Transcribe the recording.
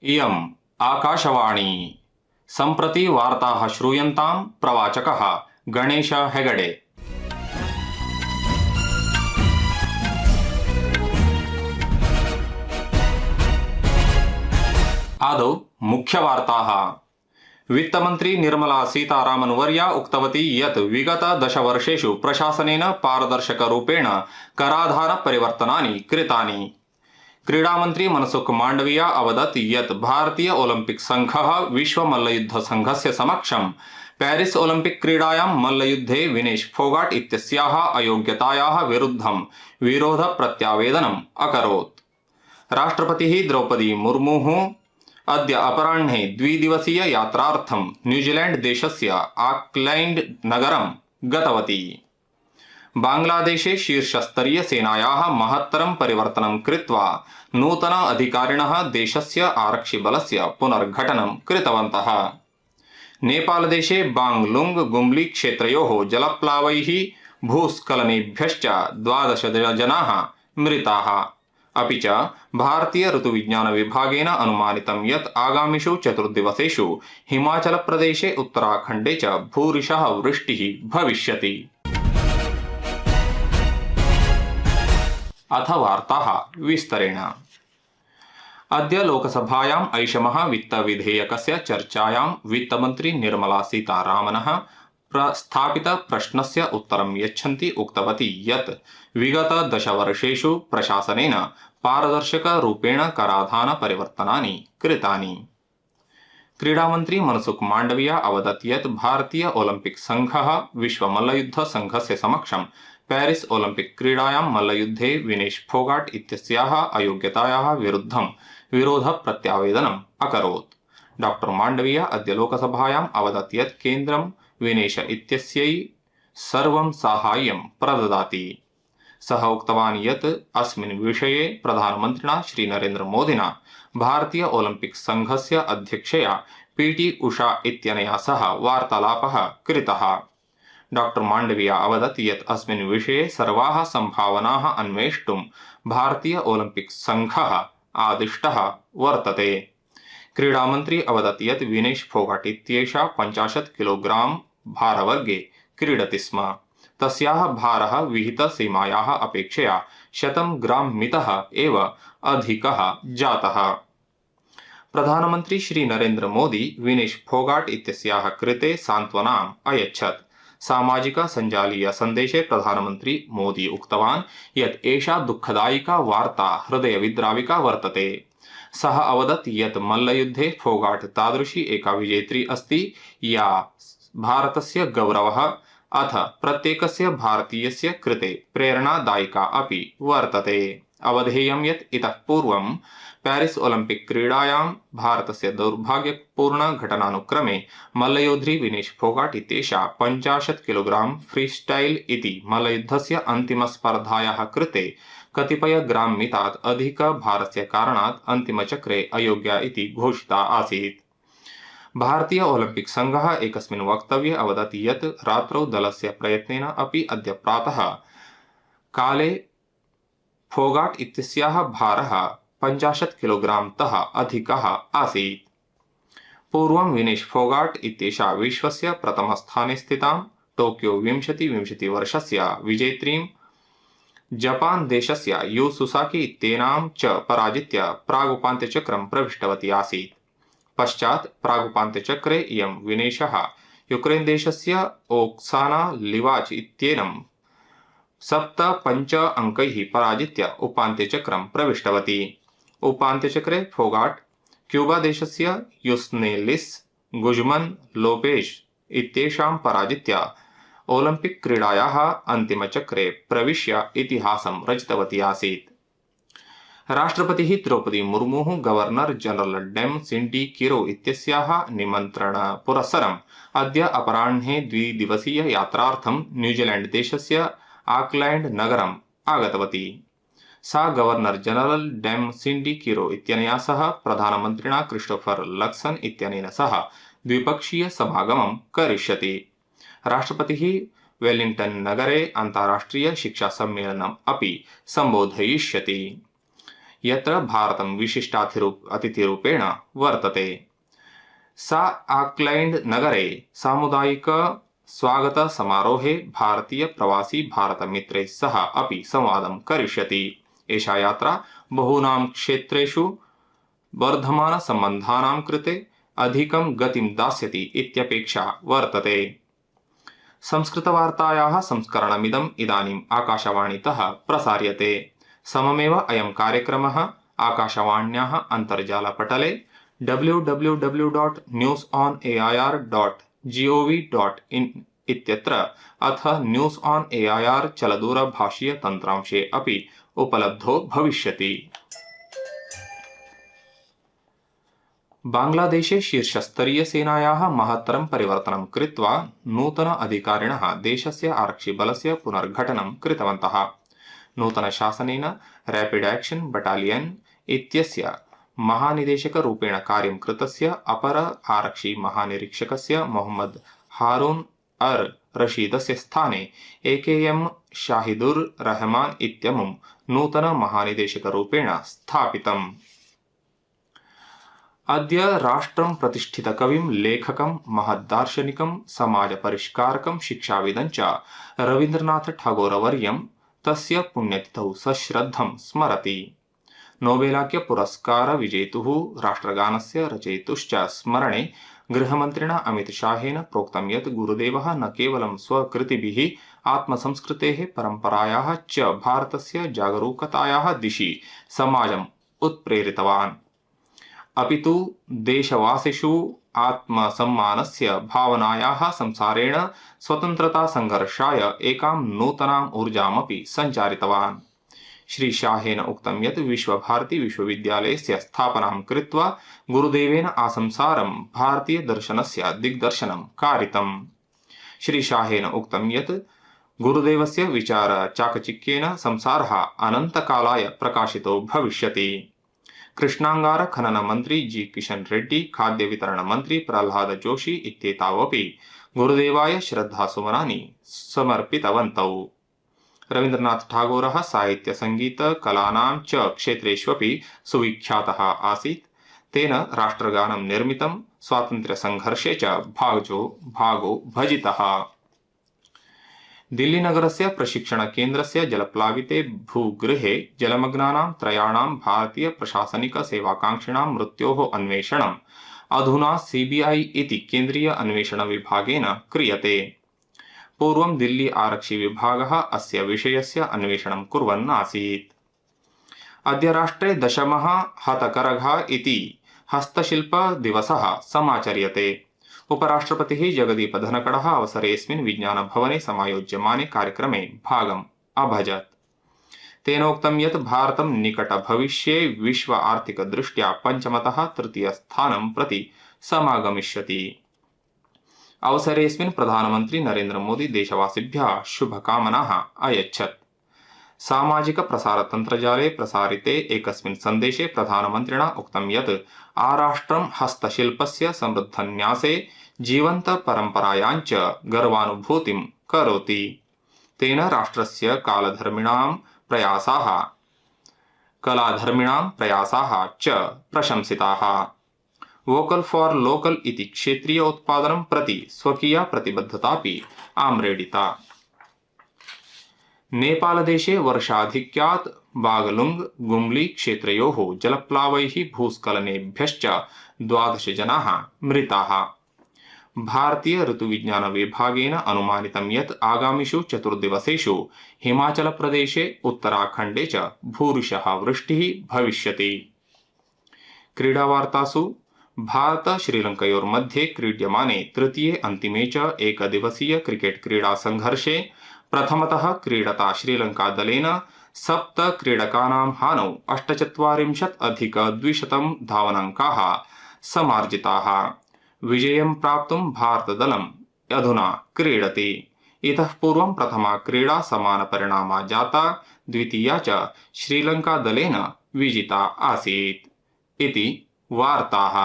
इयम् आकाशवाणी सम्प्रति वार्ताः श्रूयन्तां प्रवाचकः गणेश हेगडे। आदौ मुख्यवार्ताः। वित्तमन्त्री निर्मला सीतारामन वर्या उक्तवती यत् विगत 10 वर्षेषु प्रशासनेन पारदर्शकरूपेण कराधान परिवर्तनानि कृतानि। क्रीडामन्त्री मनसुख मांडविया अवदत् यत् भारतीय ओलम्पिक संघः विश्व मल्लयुद्ध संघस्य समक्षं पेरिस ओलम्पिक क्रीडायां मल्लयुद्धे विनेश फोगाट इत्यस्याः अयोग्यतायाः विरुद्धं विरोध प्रत्यावेदनम् अकरोत्। राष्ट्रपतिः द्रौपदी मुर्मुः अद्य अपराह्ने द्विदिवसीय यात्रार्थं न्यूजीलैंड देशस्य आकलैंड नगरं गतवती। बांग्लादेशे शीर्षस्तरीय सेनायाः महत्तरं परिवर्तनं कृत्वा नूतन अधिकारिणः देशस्य आरक्षिबलस्य पुनर्गठनं कृतवन्तः। नेपालदेशे बांगलुंग गुम्ली क्षेत्रयोः जलप्लावैः भूस्खलनेभ्यश्च 12 जनाः मृताः। अपि च भारतीय ऋतुविज्ञान विभागेन अनुमानितं यत् आगामिषु 4 दिवसेषु हिमाचलप्रदेशे उत्तराखण्डे च भूरिशः वृष्टिः भविष्यति। अथ वार्ताः विस्तरेण। अद्य लोकसभायाम् ऐषमः वित्तविधेयकस्य चर्चायां वित्तमन्त्री निर्मला सीतारामनः प्रस्थापित प्रश्नस्य उत्तरं यच्छन्ती उक्तवती यत् विगत 10 वर्षेषु प्रशासनेन पारदर्शकरूपेण कराधान परिवर्तनानि कृतानि। क्रीडामन्त्री मनसुख मांडविया अवदत् यत् भारतीय ओलम्पिक संघः विश्व मल्लयुद्ध संघस्य समक्षं पेरिस ओलम्पिक क्रीडायां मल्लयुद्धे विनेश फोगाट इत्यस्याः अयोग्यतायाः विरुद्धं विरोध प्रत्यावेदनम् अकरोत्। डॉ मांडविया अद्य लोकसभायाम् अवदत् यत् केन्द्रं विनेश इत्यस्यै सर्वं साहाय्यं प्रददाति। सः उक्तवान् यत् अस्मिन् विषये प्रधानमन्त्रिणा श्रीनरेन्द्र मोदिना भारतीय ओलम्पिक संघस्य अध्यक्षया पीटी उषा इत्यनया सह वार्तालापः कृतः। डॉ मांडविया अवदत् यत् अस्मिन् विषये सर्वाः सम्भावनाः अन्वेष्टुं भारतीय ओलम्पिक संघः आदिष्टः वर्तते। क्रीडामन्त्री अवदत् यत् विनेश फोगाट इत्येषा 50 किलोग्राम भारवर्गे क्रीडति स्म। तस्याः भारः विहितसीमायाः अपेक्षया 100 ग्राम मितः एव अधिकः जातः। प्रधानमन्त्री श्रीनरेन्द्र मोदी विनेश फोगाट इत्यस्याः कृते सान्त्वनाम् अयच्छत्। सामाजिक संजालीय संदेशे प्रधानमन्त्री मोदी उक्तवान् यत् एषा दुःखदायिका वार्ता हृदयविद्राविका वर्तते। सः अवदत् यत् मल्लयुद्धे फोगाट तादृशी एका विजेत्री अस्ति या भारतस्य गौरवः अथ प्रत्येकस्य भारतीयस्य कृते प्रेरणादायिका अपि वर्तते। अवधेयं यत् इतः पूर्वं पेरिस ओलम्पिक क्रीडायां भारतस्य दौर्भाग्यपूर्ण घटनानुक्रमे मल्लयोधी विनेश फोगाट इत्येषा 50 किलोग्राम फ्रीस्टाइल इति मल्लयुद्धस्य अन्तिमस्पर्धायाः कृते कतिपय ग्राम मितात् अधिक भारस्य कारणात् अन्तिमचक्रे अयोग्या इति घोषिता आसीत्। भारतीय ओलम्पिक संघः एकस्मिन् वक्तव्ये अवदत् यत् रात्रौ दलस्य प्रयत्नेन अपि अद्य प्रातः काले फोगाट इत्यस्याः भारः 50 किलोग्राम तः अधिकः आसीत्। पूर्वं विनेश फोगाट इत्येषा विश्वस्य प्रथमस्थाने स्थितां टोक्यो 2020 वर्षस्य विजेत्रीं जपान देशस्य यू सुसाकी इत्येनां च पराजित्य प्रागुपान्त्यचक्रं प्रविष्टवती आसीत्। पश्चात् प्रागुपान्त्यचक्रे इयं विनेशः यूक्रेन देशस्य ओक्साना लिवाच इत्येनं 7-5 अंकैः पराजित्य उपान्त्यचक्रं प्रविष्टवती। उपान्त्यचक्रे फोगाट क्यूबा देशस्य युस्नेलिस गुजमन लोपेज इत्येषां पराजित्य ओलम्पिक क्रीडायाः अन्तिमचक्रे प्रविश्य इतिहासं रचितवती आसीत्। राष्ट्रपतिः Draupadi मुर्मुः governor general dam सिंडी Kiro इत्यस्याः निमन्त्रणपुरस्सरम् अद्य अपराह्ने द्विदिवसीय यात्रार्थं न्यूजीलैंड देशस्य आकलैंड नगरम् आगतवती। सा गवर्नर जनरल डेम सिंडी किरो इत्यनया सह प्रधानमन्त्रिणा क्रिस्टोफर लक्सन इत्यनेन सह द्विपक्षीय समागमं करिष्यति। राष्ट्रपतिः वेलिंगटन नगरे अन्ताराष्ट्रिय शिक्षा सम्मेलनम् अपि सम्बोधयिष्यति। यत्र भारतं विशिष्टातिथिरूपेण वर्तते। सा आक्लैंड नगरे सामुदायिक स्वागत समारोहे भारतीय प्रवासी भारतमित्रैः सह अपि संवादं करिष्यति। एषा यात्रा बहूनां क्षेत्रेषु वर्धमान सम्बन्धानां कृते अधिकं गतिं दास्यति इत्यपेक्षा वर्तते। संस्कृतवार्तायाः संस्करणमिदम् इदानीम् आकाशवाणीतः प्रसार्यते। सममेव अयं कार्यक्रमः आकाशवाण्याः अन्तर्जालपटले www.newsonair.gov.in इत्यत्र अथ न्यूस् ऑन एआईआर चलदूरभाषीय तन्त्रांशे अपि उपलब्धो भविष्यति। बांग्लादेशे शीर्षस्तरीय सेनायाः महत्तरं परिवर्तनं कृत्वा नूतन अधिकारिणः देशस्य आरक्षिबलस्य पुनर्गठनं कृतवन्तः। नूतनशासनेन रैपिड एक्शन बटालियन इत्यस्य महानिदेशकरूपेण कार्यं कृतस्य अपर आरक्षि महानिरीक्षकस्य मोहम्मद हारून अर रशीदस्य स्थाने एकेएम शाहिदुर रहमान इत्यमुं नूतन महानिदेशकरूपेण स्थापितम्। अद्य राष्ट्रं प्रतिष्ठितकविं लेखकं महद्दार्शनिकं समाजपरिष्कारकं शिक्षाविदं च रवीन्द्रनाथ ठागोरवर्यं तस्य पुण्यतिथौ सश्रद्धं स्मरति। नोबेलाख्य पुरस्कार विजेतुः राष्ट्रगानस्य रचयितुश्च स्मरणे गृहमन्त्रिणा अमितशाहेन प्रोक्तं यत् गुरुदेवः न केवलं स्वकृतिभिः आत्मसंस्कृतेः परम्परायाः च भारतस्य जागरूकतायाः दिशि समाजम् उत्प्रेरितवान्, अपितु देशवासिषु आत्मसम्मानस्य भावनायाः संसारेण स्वतन्त्रता संघर्षाय एकां नूतनाम् ऊर्जामपि सञ्चारितवान्। श्री शाहेन उक्तं यत् विश्वभारती विश्वविद्यालयस्य स्थापनां कृत्वा गुरुदेवेन आसंसारं भारतीय दर्शनस्य दिग्दर्शनं कारितम्। श्री शाहेन उक्तं यत् गुरुदेवस्य विचार चाकचिक्येन संसारः अनन्तकालाय प्रकाशितो भविष्यति। कृष्णांगार खनन मंत्री जी किशन रेड्डी, खाद्य वितरण मंत्री प्रह्लाद जोशी इत्येतावपि गुरुदेवाय श्रद्धासुमनानि समर्पितवन्तौ। रवीन्द्रनाथ ठागोरः साहित्य संगीत कलानां च क्षेत्रेष्वपि सुविख्यातः आसीत्। तेन राष्ट्रगानं निर्मितं, स्वातन्त्र्य संघर्षे च भागो भजितः। दिल्लीनगरस्य प्रशिक्षणकेन्द्रस्य जलप्लाविते भूगृहे जलमग्नानां त्रयाणां भारतीय प्रशासनिक सेवाकाङ्क्षिणां मृत्योः अन्वेषणम् अधुना सीबीआई इति केन्द्रीय अन्वेषण विभागेन क्रियते। पूर्वं दिल्ली आरक्षि विभागः अस्य विषयस्य अन्वेषणं कुर्वन् आसीत्। अद्य राष्ट्रे 10मः हतकरघा इति हस्तशिल्प दिवसः समाचर्यते। उपराष्ट्रपतिः जगदीप धनखडः अवसरेऽस्मिन् विज्ञानभवने समायोज्यमाने कार्यक्रमे भागम् अभजत्। तेनोक्तं यत् भारतं निकटभविष्ये विश्व आर्थिकदृष्ट्या पञ्चमतः तृतीयस्थानं प्रति समागमिष्यति। अवसरेऽस्मिन् प्रधानमन्त्री नरेन्द्र मोदी देशवासिभ्यः शुभकामनाः अयच्छत्। सामाजिक प्रसारतन्त्रजाले प्रसारिते एकस्मिन् सन्देशे प्रधानमन्त्रिणा उक्तं यत् आराष्ट्रं हस्तशिल्पस्य समृद्धन्यासे जीवन्त परम्परायाञ्च गर्वानुभूतिं करोति। तेन राष्ट्रस्य कलाधर्मिणां प्रयासाः च प्रशंसिताः। वोकल फॉर लोकल इति क्षेत्रीय उत्पादनं प्रति स्वकीया प्रतिबद्धतापि आम्रेडिता। नेपालदेशे वर्षाधिक्यात् बागलुंग गुम्ली क्षेत्रयोः जलप्लावैः भूस्खलनेभ्यश्च 12 जनाः मृताः। भारतीय ऋतुविज्ञान विभागेन अनुमानितं यत् आगामिषु 4 दिवसेषु हिमाचलप्रदेशे उत्तराखण्डे च भूरिशः वृष्टिः भविष्यति। क्रीडावार्तासु भारत श्रीलङ्कयोर्मध्ये क्रीड्यमाने तृतीये अन्तिमे च एकदिवसीय क्रिकेट क्रीडा संघर्षे प्रथमतः क्रीडता श्रीलङ्का दलेन 7 क्रीडकानां हानौ 48+200 धावनाङ्काः समार्जिताः। विजयं प्राप्तुं भारतदलम् अधुना क्रीडति। इतः पूर्वं प्रथमा क्रीडा समानपरिणामा जाता, द्वितीया च श्रीलङ्का दलेन विजिता आसीत् इति वार्ताः।